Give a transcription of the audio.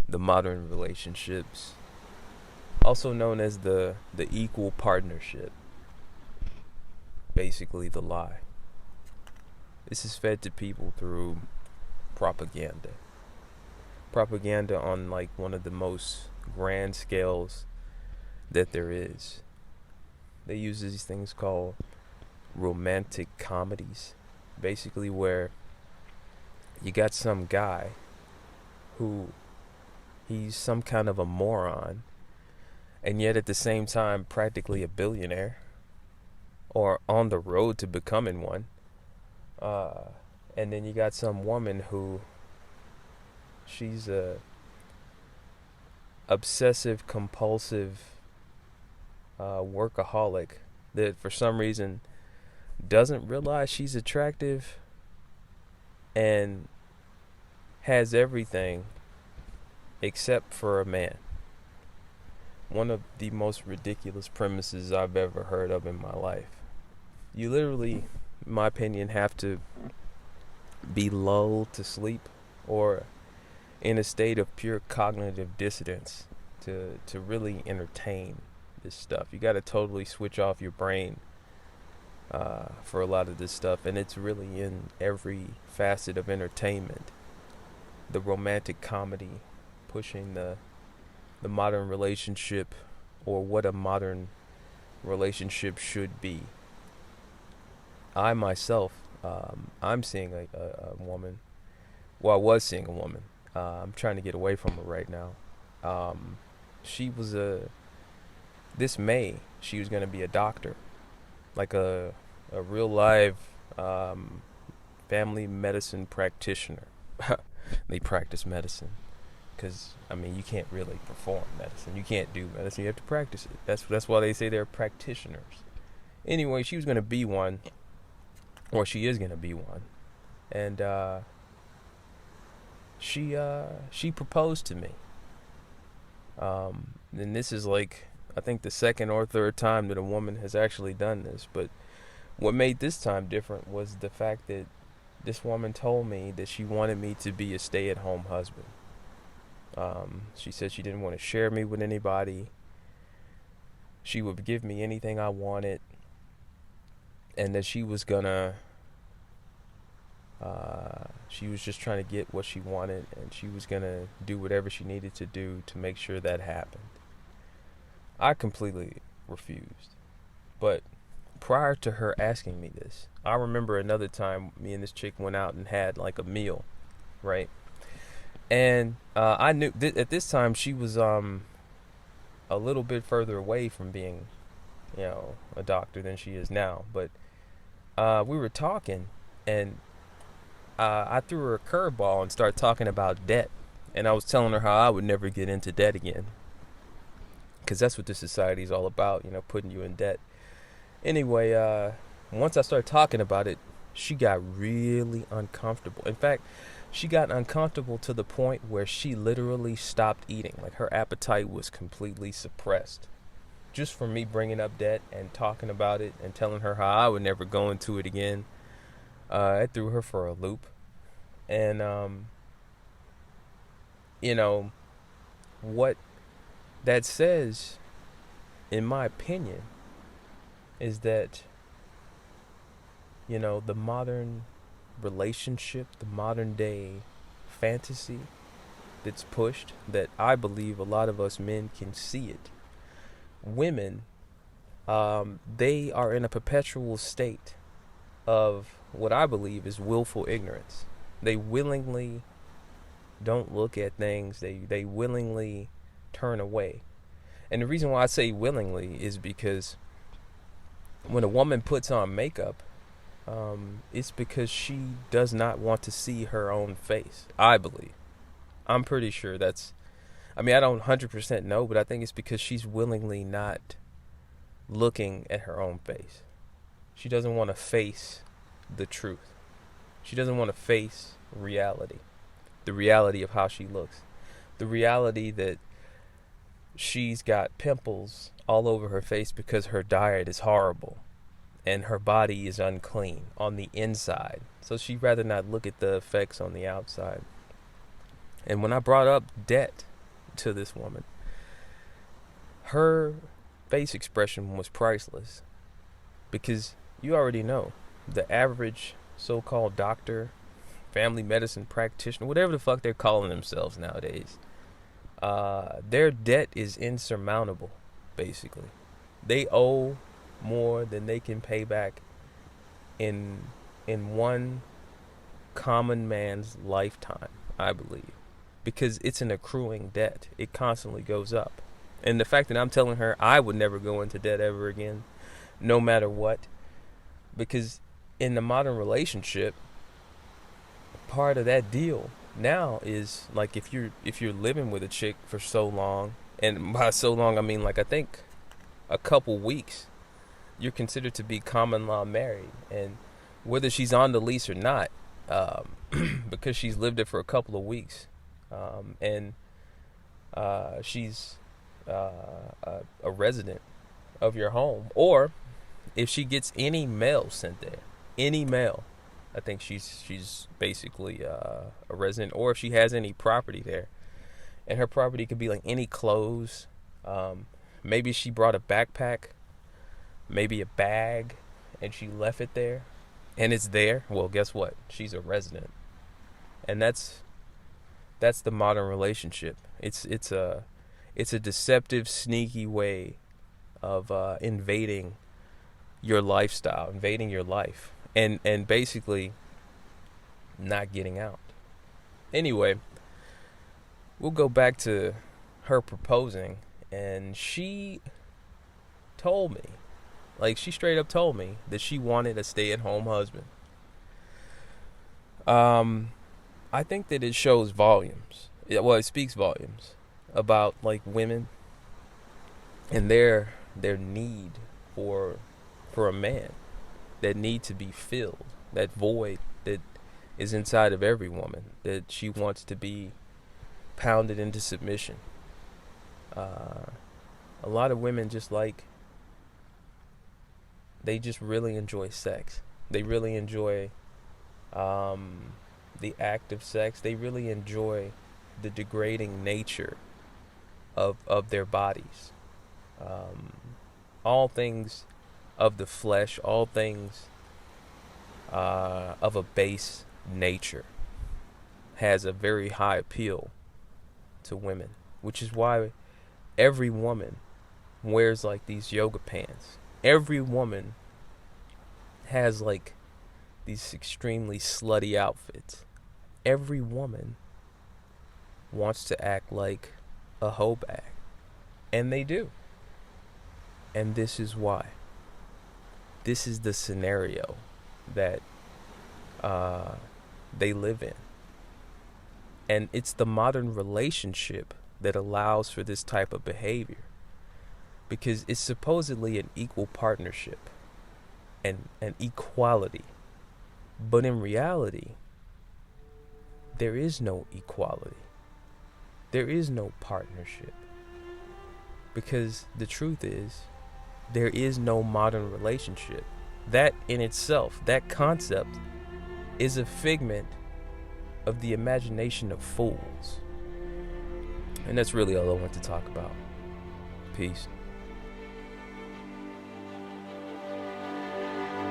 the modern relationships, also known as the equal partnership, basically the lie. This is fed to people through propaganda. Propaganda on like one of the most grand scales that there is. They use these things called romantic comedies, basically where you got some guy who he's some kind of a moron and yet at the same time practically a billionaire or on the road to becoming one. And then you got some woman who she's a obsessive compulsive workaholic that for some reason doesn't realize she's attractive and has everything except for a man. One of the most ridiculous premises I've ever heard of in my life. You literally, in my opinion, have to be lulled to sleep or in a state of pure cognitive dissonance to really entertain this stuff. You got to totally switch off your brain for a lot of this stuff, and it's really in every facet of entertainment. The romantic comedy, pushing the modern relationship or what a modern relationship should be. I myself, I'm seeing a woman. Well, I was seeing a woman. I'm trying to get away from her right now. She was this May, she was going to be a doctor, like a real live family medicine practitioner. They practice medicine because I mean you can't really perform medicine. You can't do medicine. You have to practice it. That's why they say they're practitioners. Anyway, she was going to be one, or she is going to be one, and she proposed to me. And this is like I think the second or third time that a woman has actually done this. But what made this time different was the fact that this woman told me that she wanted me to be a stay-at-home husband. She said she didn't want to share me with anybody. She would give me anything I wanted, and that she was gonna. She was just trying to get what she wanted, and she was gonna do whatever she needed to do to make sure that happened. I completely refused. But prior to her asking me this, I remember another time me and this chick went out and had like a meal, right? And I knew at this time she was a little bit further away from being, a doctor than she is now. But we were talking, and I threw her a curveball and started talking about debt. And I was telling her how I would never get into debt again, because that's what this society is all about, putting you in debt. Anyway, once I started talking about it, she got really uncomfortable. In fact, she got uncomfortable to the point where she literally stopped eating. Like her appetite was completely suppressed. Just from me bringing up debt and talking about it and telling her how I would never go into it again. It threw her for a loop. And, what that says, in my opinion, is that, the modern relationship, the modern day fantasy that's pushed, that I believe a lot of us men can see it. Women, they are in a perpetual state of what I believe is willful ignorance. They willingly don't look at things. They willingly turn away. And the reason why I say willingly is because when a woman puts on makeup, it's because she does not want to see her own face, I believe. I'm pretty sure I don't 100% know, but I think it's because she's willingly not looking at her own face. She doesn't want to face the truth. She doesn't want to face reality. The reality of how she looks. The reality that she's got pimples all over her face because her diet is horrible and her body is unclean on the inside. So she'd rather not look at the effects on the outside. And when I brought up debt, to this woman. Her face expression was priceless, because you already know the average so-called doctor, family medicine practitioner, whatever the fuck they're calling themselves nowadays, their debt is insurmountable. Basically, they owe more than they can pay back in one common man's lifetime, I believe, because it's an accruing debt. It constantly goes up. And the fact that I'm telling her I would never go into debt ever again, no matter what, because in the modern relationship, part of that deal now is like, if you're living with a chick for so long, and by so long I mean, like, I think a couple weeks, you're considered to be common law married. And whether she's on the lease or not, because she's lived it for a couple of weeks, and she's a resident of your home, or if she gets any mail sent there, any mail, I think she's basically a resident. Or if she has any property there, and her property could be like any clothes, maybe she brought a backpack, maybe a bag, and she left it there, and it's there. Well, guess what? She's a resident, and that's the modern relationship. It's a deceptive, sneaky way of invading your lifestyle, invading your life, and basically not getting out. Anyway, we'll go back to her proposing, and she told me, like, she straight up told me that she wanted a stay-at-home husband. I think that it shows volumes. It speaks volumes about, like, women and their need for a man, that need to be filled, that void that is inside of every woman, that she wants to be pounded into submission. A lot of women they just really enjoy sex. They really enjoy the act of sex. They really enjoy the degrading nature of their bodies. All things of the flesh, all things of a base nature has a very high appeal to women, which is why every woman wears like these yoga pants. Every woman has like these extremely slutty outfits. Every woman wants to act like a hoe bag, and they do. And this is why. This is the scenario that they live in. And it's the modern relationship that allows for this type of behavior, because it's supposedly an equal partnership and an equality. But in reality, there is no equality. There is no partnership. Because the truth is, there is no modern relationship. That in itself, that concept, is a figment of the imagination of fools. And that's really all I want to talk about. Peace.